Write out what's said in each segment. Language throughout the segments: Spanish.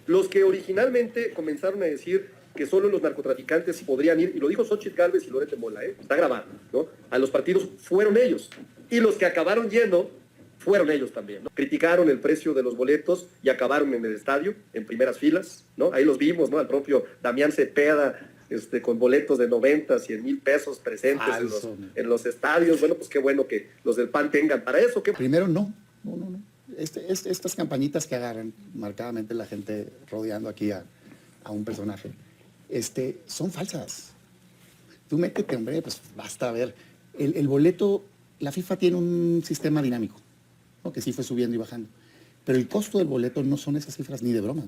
Los que originalmente comenzaron a decir que solo los narcotraficantes podrían ir, y lo dijo Xóchitl Gálvez y Loret de Mola, está grabado, ¿no? A los partidos fueron ellos. Y los que acabaron yendo fueron ellos también, ¿no? Criticaron el precio de los boletos y acabaron en el estadio, en primeras filas, ¿no? Ahí los vimos, ¿no? Al propio Damián Cepeda, con boletos de 90, 100 mil pesos presentes en los estadios. Bueno, pues qué bueno que los del PAN tengan para eso. Primero, no. Estas campañitas que agarran marcadamente la gente rodeando aquí a un personaje, son falsas. Tú métete, hombre, pues basta ver. El boleto, la FIFA tiene un sistema dinámico, ¿no? Que sí fue subiendo y bajando. Pero el costo del boleto no son esas cifras ni de broma.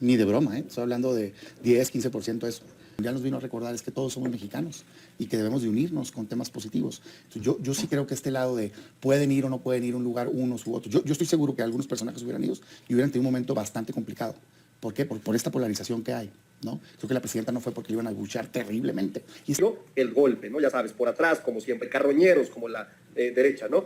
Ni de broma, ¿eh? Estoy hablando de 10, 15% de eso. Ya nos vino a recordar es que todos somos mexicanos y que debemos de unirnos con temas positivos. Entonces, yo sí creo que este lado de pueden ir o no pueden ir a un lugar unos u otros. Yo estoy seguro que algunos personajes hubieran ido y hubieran tenido un momento bastante complicado. ¿Por qué? Por esta polarización que hay, ¿no? Creo que la presidenta no fue porque le iban a abuchear terriblemente. Y el golpe, ¿no? Ya sabes, por atrás, como siempre, carroñeros, como la derecha, ¿no?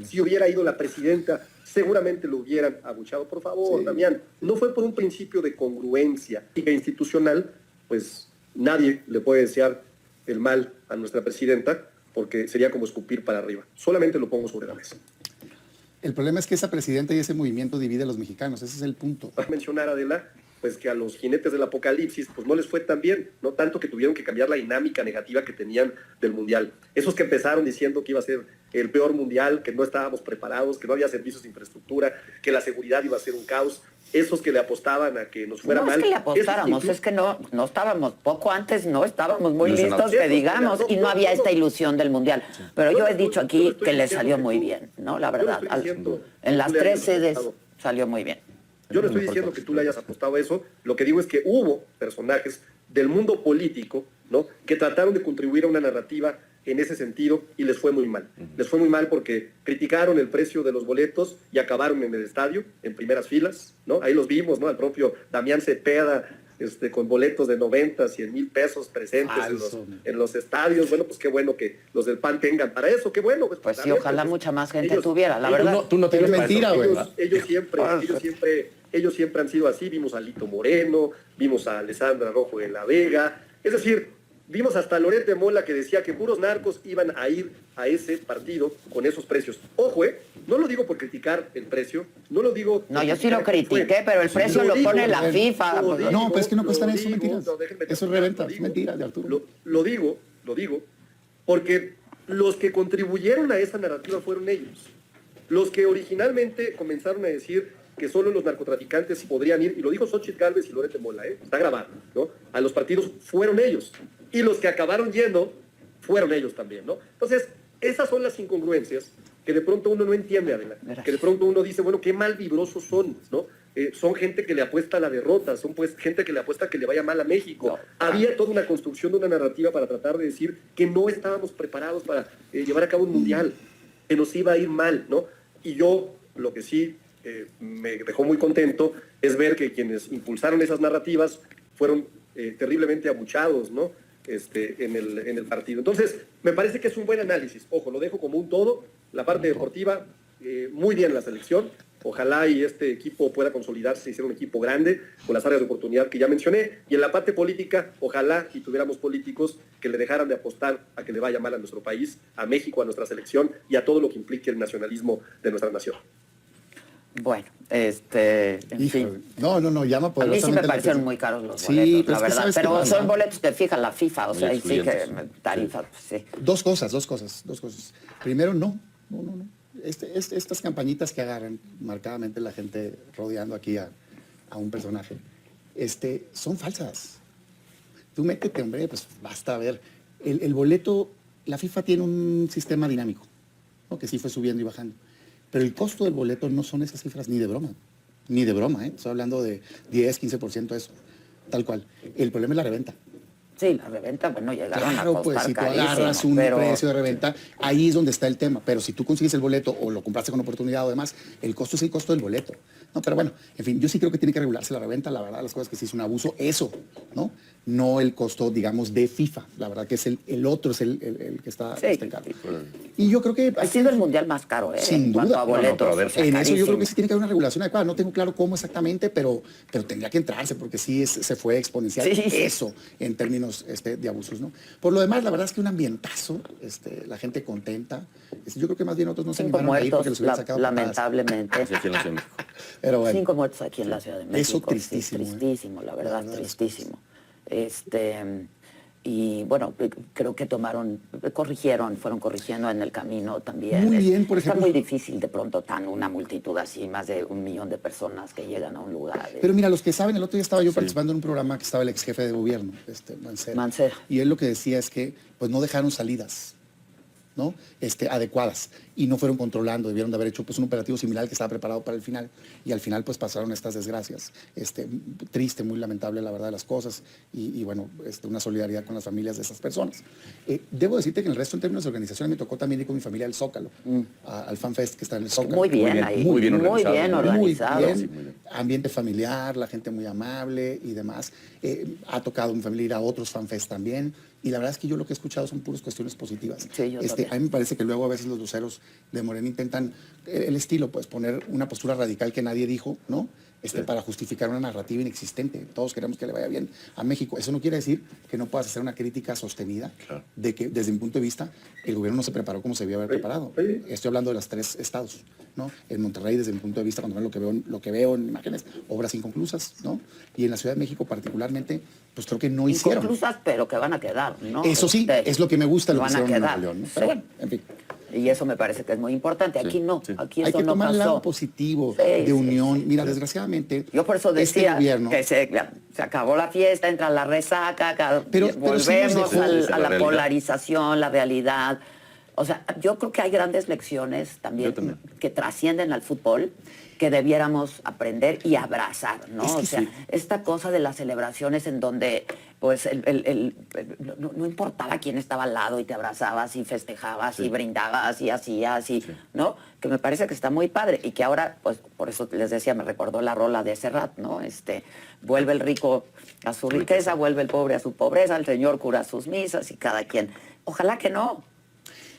Si hubiera ido la presidenta, seguramente lo hubieran abucheado. Por favor, sí. Damián, no fue por un principio de congruencia institucional, pues nadie le puede desear el mal a nuestra presidenta, porque sería como escupir para arriba. Solamente lo pongo sobre la mesa. El problema es que esa presidenta y ese movimiento divide a los mexicanos, ese es el punto. Para mencionar, Adela, pues que a los jinetes del apocalipsis pues no les fue tan bien, no tanto que tuvieron que cambiar la dinámica negativa que tenían del mundial. Esos que empezaron diciendo que iba a ser el peor mundial, que no estábamos preparados, que no había servicios de infraestructura, que la seguridad iba a ser un caos. Esos que le apostaban a que nos fuera mal. No es que le apostáramos, es que no estábamos, poco antes no estábamos muy listos, que digamos, y no había esta ilusión del mundial. Pero yo he dicho aquí que le salió muy bien, ¿no? La verdad, en las 3 sedes salió muy bien. Yo no estoy diciendo que tú le hayas apostado a eso, lo que digo es que hubo personajes del mundo político, ¿no?, que trataron de contribuir a una narrativa en ese sentido y les fue muy mal. Les fue muy mal porque criticaron el precio de los boletos y acabaron en el estadio, en primeras filas, ¿no? Ahí los vimos, ¿no? Al propio Damián Cepeda, con boletos de 90, 100 mil pesos presentes en los estadios. Bueno, pues qué bueno que los del PAN tengan para eso, qué bueno. Pues sí, ojalá mucha más gente tuviera, la verdad. Tú no tienes mentira, güey. Ellos siempre han sido así. Vimos a Lito Moreno, vimos a Alessandra Rojo de la Vega, es decir, vimos hasta a Loret de Mola que decía que puros narcos iban a ir a ese partido con esos precios. Ojo, no lo digo por criticar el precio, no lo digo... No, yo sí lo critiqué, pero el precio lo pone la FIFA. No, pero es que no cuestan eso, mentiras. Eso es reventa, es mentira de Arturo. Lo digo, porque los que contribuyeron a esa narrativa fueron ellos. Los que originalmente comenzaron a decir que solo los narcotraficantes podrían ir, y lo dijo Xóchitl Gálvez y Loret de Mola, está grabado, ¿no? A los partidos fueron ellos. Y los que acabaron yendo fueron ellos también, ¿no? Entonces, esas son las incongruencias que de pronto uno no entiende, Adela. Que de pronto uno dice, bueno, qué mal vibrosos son, ¿no? Son gente que le apuesta a la derrota, son pues gente que le apuesta a que le vaya mal a México. No. Había toda una construcción de una narrativa para tratar de decir que no estábamos preparados para llevar a cabo un mundial, que nos iba a ir mal, ¿no? Y yo, lo que sí me dejó muy contento es ver que quienes impulsaron esas narrativas fueron terriblemente abuchados, ¿no? En el partido. Entonces, me parece que es un buen análisis. Ojo, lo dejo como un todo. La parte deportiva, muy bien la selección. Ojalá y este equipo pueda consolidarse y ser un equipo grande con las áreas de oportunidad que ya mencioné. Y en la parte política, ojalá y tuviéramos políticos que le dejaran de apostar a que le vaya mal a nuestro país, a México, a nuestra selección y a todo lo que implique el nacionalismo de nuestra nación. Bueno, en fin. No, llama poderosamente. A mí sí me parecieron muy caros los boletos, la verdad. Pero son boletos que fija la FIFA, o sea, y sí que tarifa, sí. Dos cosas. Primero, no. Estas campañitas que agarran marcadamente la gente rodeando aquí a un personaje, son falsas. Tú métete, hombre, pues basta ver. El boleto, la FIFA tiene un sistema dinámico, ¿no? Que sí fue subiendo y bajando. Pero el costo del boleto no son esas cifras ni de broma. Ni de broma, ¿eh? Estoy hablando de 10, 15% de eso. Tal cual. El problema es la reventa. Sí, la reventa, bueno, llegaron Claro, a pues costar si tú carísimo, agarras un pero precio de reventa, ahí es donde está el tema. Pero si tú consigues el boleto o lo compraste con oportunidad o demás, el costo es el costo del boleto. No, pero bueno, en fin, yo sí creo que tiene que regularse la reventa. La verdad, las cosas que sí es un abuso, eso, ¿no? No el costo, digamos, de FIFA. La verdad que es el otro, es el que está, sí, está en cargo. Y yo creo que... ha sido el mundial más caro, Sin en cuanto duda. a boletos. pero a ver, o sea, En eso yo creo carísimo. que sí tiene que haber una regulación adecuada. No tengo claro cómo exactamente, pero tendría que entrarse porque sí se fue exponencial Sí. eso en términos de abusos, ¿no? Por lo demás, la verdad es que un ambientazo, la gente contenta. Yo creo que más bien otros no se 5 animaron a ir porque muertos, los hubieran sacado patadas. lamentablemente. Sí, aquí en la Ciudad de México. Pero bueno, 5 muertos aquí en la Ciudad de México. Eso sí, tristísimo, tristísimo, la verdad, verdad, las tristísimo. Y bueno, creo que fueron corrigiendo en el camino también. Muy bien, por ejemplo. Está muy difícil de pronto una multitud así, más de 1 millón de personas que llegan a un lugar. Pero mira, los que saben, el otro día estaba yo participando en un programa que estaba el ex jefe de gobierno, Mancera. Y él lo que decía es que pues no dejaron salidas, ¿no? Adecuadas y no fueron controlando, debieron de haber hecho pues un operativo similar al que estaba preparado para el final y al final pues pasaron estas desgracias. Triste, muy lamentable la verdad de las cosas y bueno, una solidaridad con las familias de esas personas. Debo decirte que en el resto en términos de organización me tocó también ir con mi familia al Zócalo, al FanFest que está en el Zócalo. Muy bien ahí. muy bien organizado. Muy organizado. bien, Sí, muy bien. ambiente familiar, la gente muy amable y demás. Ha tocado mi familia ir a otros FanFest también. Y la verdad es que yo lo que he escuchado son puras cuestiones positivas. Sí, yo también. A mí me parece que luego a veces los luceros de Morena intentan el estilo, pues poner una postura radical que nadie dijo, ¿no? Para justificar una narrativa inexistente. Todos queremos que le vaya bien a México. Eso no quiere decir que no puedas hacer una crítica sostenida de que, desde mi punto de vista, el gobierno no se preparó como se debía haber preparado. Estoy hablando de los 3 estados, ¿no? En Monterrey, desde mi punto de vista, cuando veo lo que veo en imágenes, obras inconclusas, ¿no? Y en la Ciudad de México particularmente, pues creo que no hicieron. Inconclusas, pero que van a quedar, ¿no? Eso sí, es lo que me gusta lo que van a hicieron en quedar. Nuevo León, ¿no? Sí. Pero bueno, en fin. Y eso me parece que es muy importante. Aquí no, aquí Hay eso que no tomar el pasó. lado positivo Sí, de unión. Mira, desgraciadamente, Yo por eso decía gobierno, que se acabó la fiesta, entra la resaca, Pero volvemos sí nos dejó- a la realidad. polarización, la realidad. O sea, yo creo que hay grandes lecciones también, Yo también. que trascienden al fútbol, que debiéramos aprender y abrazar, ¿no? Es que o sea, sí. esta cosa de las celebraciones en donde pues no importaba quién estaba al lado y te abrazabas y festejabas y brindabas y hacías, ¿no? Que me parece que está muy padre y que ahora, pues por eso les decía, me recordó la rola de Serrat, ¿no? Vuelve el rico a su riqueza, vuelve el pobre a su pobreza, el Señor cura sus misas y cada quien. Ojalá que no.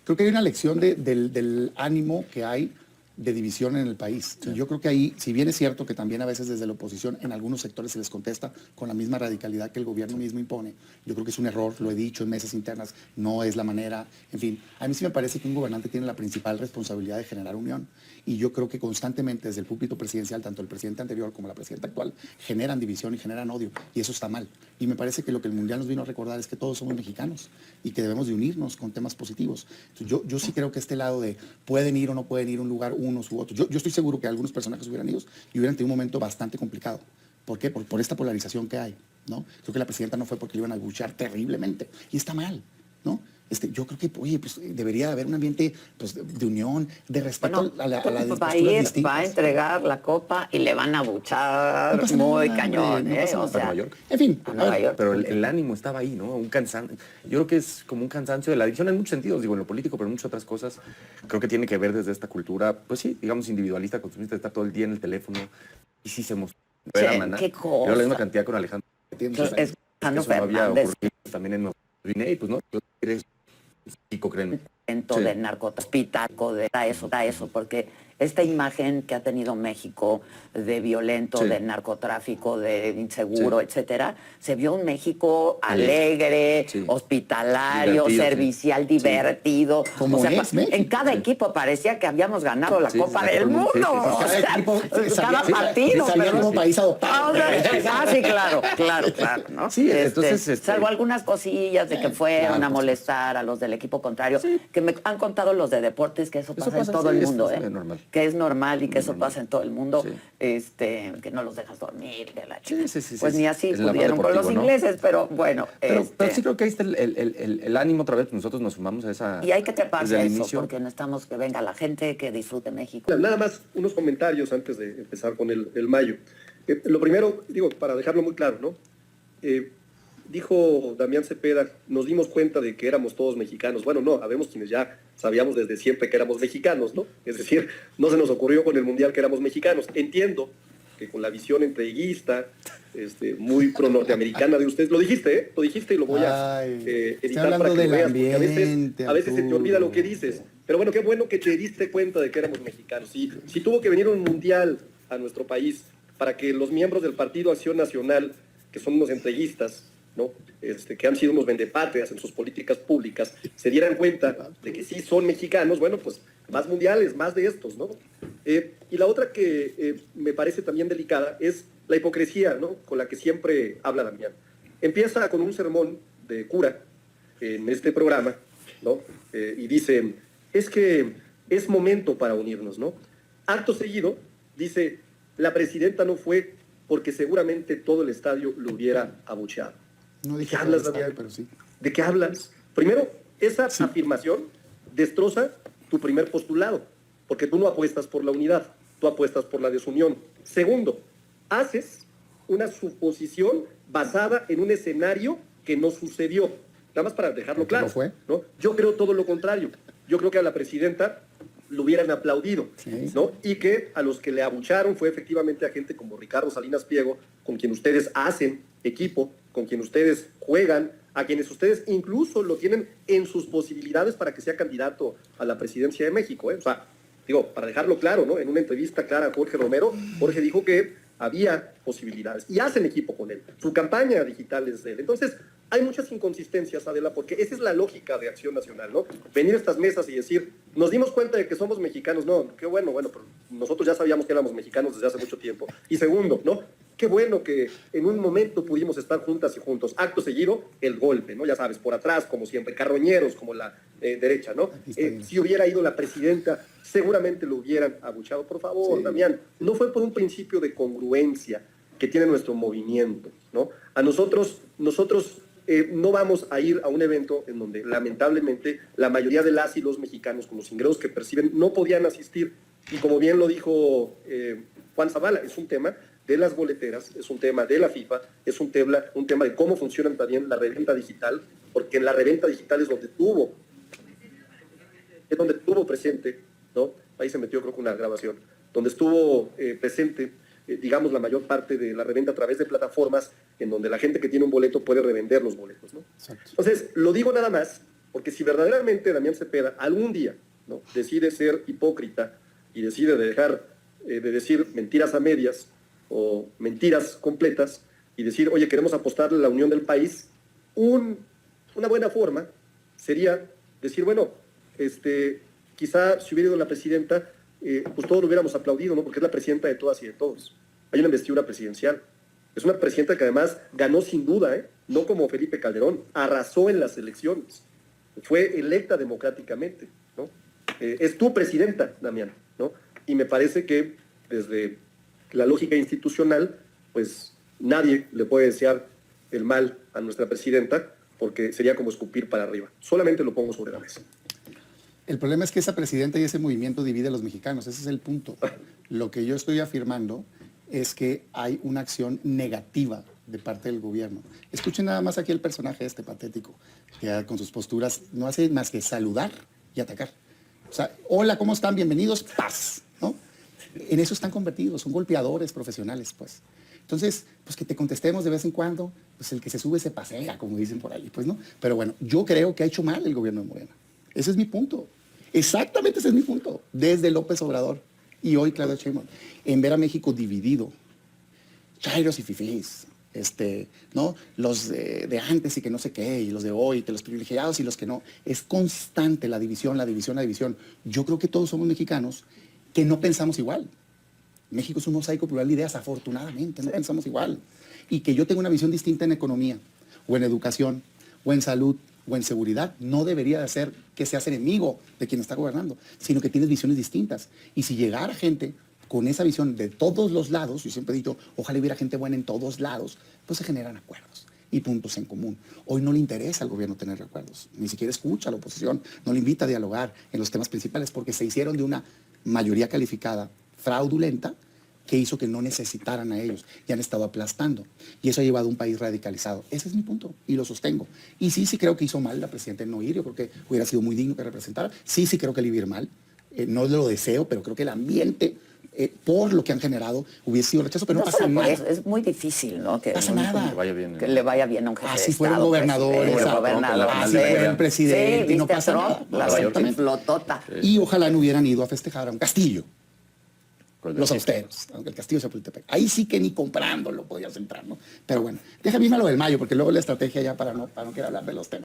creo que hay una lección del ánimo que hay de división en el país. Y yo creo que ahí, si bien es cierto que también a veces desde la oposición en algunos sectores se les contesta con la misma radicalidad que el gobierno mismo impone, yo creo que es un error, lo he dicho en mesas internas, no es la manera, en fin. A mí sí me parece que un gobernante tiene la principal responsabilidad de generar unión. Y yo creo que constantemente desde el púlpito presidencial, tanto el presidente anterior como la presidenta actual, generan división y generan odio. Y eso está mal. Y me parece que lo que el Mundial nos vino a recordar es que todos somos mexicanos y que debemos de unirnos con temas positivos. Entonces, yo sí creo que este lado de pueden ir o no pueden ir a un lugar unos u otros. Yo estoy seguro que algunos personajes hubieran ido y hubieran tenido un momento bastante complicado. ¿Por qué? Por esta polarización que hay, ¿no? Creo que la presidenta no fue porque le iban a abuchear terriblemente. Y está mal, ¿no? Yo creo que, oye, pues debería haber un ambiente pues, de unión, de respeto a las posturas distintas. Va a entregar la copa y le van a buchar No pasa muy nada, cañón, hombre, no pasa o nada. sea, Nueva York. En fin, a a Nueva ver, York. Pero el ánimo estaba ahí, ¿no? Un cansancio. Yo creo que es como un cansancio de la adicción en muchos sentidos, digo, en lo político, pero en muchas otras cosas. Creo que tiene que ver desde esta cultura, pues sí, digamos, individualista, consumista, de estar todo el día en el teléfono. Y sí se mostró. Sí, Maná. qué cosa. Pero la misma cantidad con Alejandro. Es Alejandro Eso no había Fernández, ocurrido también en nuestro Guinea, pues no. Eres chico, créeme. intento de narcotráfico, de eso, porque esta imagen que ha tenido México de violento, Sí. de narcotráfico, de inseguro, Sí. etcétera, se vio un México alegre, Sí. hospitalario, Divertido, servicial, sí. divertido. Como o sea, es México. en cada equipo parecía que habíamos ganado la Sí, Copa sí, del sí, Mundo. sí, sí, sí. O Cada sea, equipo cada salía- partido. salía pero- como país adoptado. Sí, claro, ¿no? Sí, entonces, salvo algunas cosillas de que fueron claro, a molestar a los del equipo contrario, que me han contado los de deportes que eso pasa en todo sí, el mundo, es normal. que es normal y que eso pasa en todo el mundo, Sí. que no los dejas dormir, que la chica. Sí, Pues ni así es el lado pudieron con los deportivo, ¿no? ingleses, pero bueno. Pero sí creo que ahí está el ánimo otra vez, pues nosotros nos sumamos a esa... Y hay que treparse desde a el eso, inicio. porque necesitamos que venga la gente, que disfrute México. Nada más unos comentarios antes de empezar con el Mayo. Lo primero, digo, para dejarlo muy claro, ¿no? dijo Damián Cepeda, nos dimos cuenta de que éramos todos mexicanos. Bueno, no, habemos quienes ya sabíamos desde siempre que éramos mexicanos, ¿no? Es decir, no se nos ocurrió con el Mundial que éramos mexicanos. Entiendo que con la visión entreguista, muy pro-norteamericana de ustedes, lo dijiste, ¿eh? Lo dijiste y lo voy a editar para que lo veas, porque a veces se te olvida lo que dices. Pero bueno, qué bueno que te diste cuenta de que éramos mexicanos. Si tuvo que venir un Mundial a nuestro país para que los miembros del Partido Acción Nacional, que son unos entreguistas, ¿no? Que han sido unos vendepatrias en sus políticas públicas, se dieran cuenta de que sí son mexicanos, bueno, pues más mundiales, más de estos, ¿no? Y la otra que me parece también delicada es la hipocresía, ¿no? Con la que siempre habla Damián. Empieza con un sermón de cura en este programa, ¿no? Y dice, es que es momento para unirnos, ¿no? Acto seguido, dice, la presidenta no fue porque seguramente todo el estadio lo hubiera abucheado. No ¿De dije qué hablas, estadio, Damián? pero sí. ¿De qué hablas? Primero, esa afirmación destroza tu primer postulado, porque tú no apuestas por la unidad, tú apuestas por la desunión. Segundo, haces una suposición basada en un escenario que no sucedió. Nada más para dejarlo claro. ¿No fue? ¿No? Yo creo todo lo contrario. Yo creo que a la presidenta lo hubieran aplaudido, Sí. ¿no? Y que a los que le abucharon fue efectivamente a gente como Ricardo Salinas Pliego, con quien ustedes hacen equipo, con quien ustedes juegan, a quienes ustedes incluso lo tienen en sus posibilidades para que sea candidato a la presidencia de México, ¿eh? O sea, digo, para dejarlo claro, ¿no? En una entrevista clara a Jorge Romero, Jorge dijo que había posibilidades y hacen equipo con él. Su campaña digital es de él. Entonces, hay muchas inconsistencias, Adela, porque esa es la lógica de Acción Nacional, ¿no? Venir a estas mesas y decir, nos dimos cuenta de que somos mexicanos. No, qué bueno, pero nosotros ya sabíamos que éramos mexicanos desde hace mucho tiempo. Y segundo, ¿no? Qué bueno que en un momento pudimos estar juntas y juntos. Acto seguido, el golpe, ¿no? Ya sabes, por atrás, como siempre, carroñeros, como la derecha, ¿no? Si hubiera ido la presidenta, seguramente lo hubieran abuchado. Por favor, Sí. Damián, no fue por un principio de congruencia que tiene nuestro movimiento, ¿no? A nosotros no vamos a ir a un evento en donde lamentablemente la mayoría de las y los mexicanos con los ingresos que perciben no podían asistir. Y como bien lo dijo Juan Zavala, es un tema de las boleteras, es un tema de la FIFA, es un tema de cómo funcionan también la reventa digital, porque en la reventa digital es donde tuvo presente, ¿no? Ahí se metió creo que una grabación, donde estuvo presente digamos, la mayor parte de la reventa a través de plataformas en donde la gente que tiene un boleto puede revender los boletos, ¿no? Exacto. Entonces, lo digo nada más, porque si verdaderamente Damián Cepeda algún día, ¿no?, decide ser hipócrita y decide dejar de decir mentiras a medias o mentiras completas y decir, oye, queremos apostarle a la unión del país, una buena forma sería decir, bueno, quizá si hubiera ido la presidenta, pues todos lo hubiéramos aplaudido, ¿no? Porque es la presidenta de todas y de todos. Hay una investidura presidencial. Es una presidenta que además ganó sin duda, no como Felipe Calderón, arrasó en las elecciones. Fue electa democráticamente, ¿no? Es tu presidenta, Damián, ¿no? Y me parece que desde la lógica institucional, pues nadie le puede desear el mal a nuestra presidenta porque sería como escupir para arriba. Solamente lo pongo sobre la mesa. El problema es que esa presidenta y ese movimiento divide a los mexicanos. Ese es el punto. Lo que yo estoy afirmando es que hay una acción negativa de parte del gobierno. Escuchen nada más aquí el personaje patético, que con sus posturas no hace más que saludar y atacar. O sea, hola, ¿cómo están? Bienvenidos, paz, ¿no? En eso están convertidos, son golpeadores profesionales, pues. Entonces, pues que te contestemos de vez en cuando, pues el que se sube se pasea, como dicen por ahí, pues, ¿no? Pero bueno, yo creo que ha hecho mal el gobierno de Morena. Ese es mi punto. Exactamente ese es mi punto. Desde López Obrador y hoy Claudia Sheinbaum, en ver a México dividido. Chairos y fifís, ¿no? Los de antes y que no sé qué, y los de hoy, que los privilegiados y los que no. Es constante la división, la división, la división. Yo creo que todos somos mexicanos que no pensamos igual. México es un mosaico plural de ideas, afortunadamente, no pensamos igual. Y que yo tengo una visión distinta en economía, o en educación, o en salud, o en seguridad, no debería de ser que seas enemigo de quien está gobernando, sino que tienes visiones distintas. Y si llegara gente con esa visión de todos los lados, yo siempre he dicho, ojalá hubiera gente buena en todos lados, pues se generan acuerdos y puntos en común. Hoy no le interesa al gobierno tener acuerdos, ni siquiera escucha a la oposición, no le invita a dialogar en los temas principales, porque se hicieron de una mayoría calificada fraudulenta que hizo que no necesitaran a ellos y han estado aplastando. Y eso ha llevado a un país radicalizado. Ese es mi punto y lo sostengo. Y sí creo que hizo mal la presidenta en no ir. Yo creo que hubiera sido muy digno que representara. Sí creo que le iba a ir mal. No lo deseo, pero creo que el ambiente, por lo que han generado, hubiese sido rechazo, pero no pasa nada. Es muy difícil, ¿no? Que pasa nada. Que le vaya bien a un jefe de Así Estado. fueron gobernadores, así fueron presidente, sí, y no ¿viste pasa a Trump? nada. La Exactamente. flotota. Y ojalá no hubieran ido a festejar a un castillo. Con Los austeros, aunque el castillo de Chapultepec. Ahí sí que ni comprándolo podías entrar, ¿no? Pero bueno, déjame irme a lo del mayo, porque luego la estrategia ya para no querer hablar de los temas.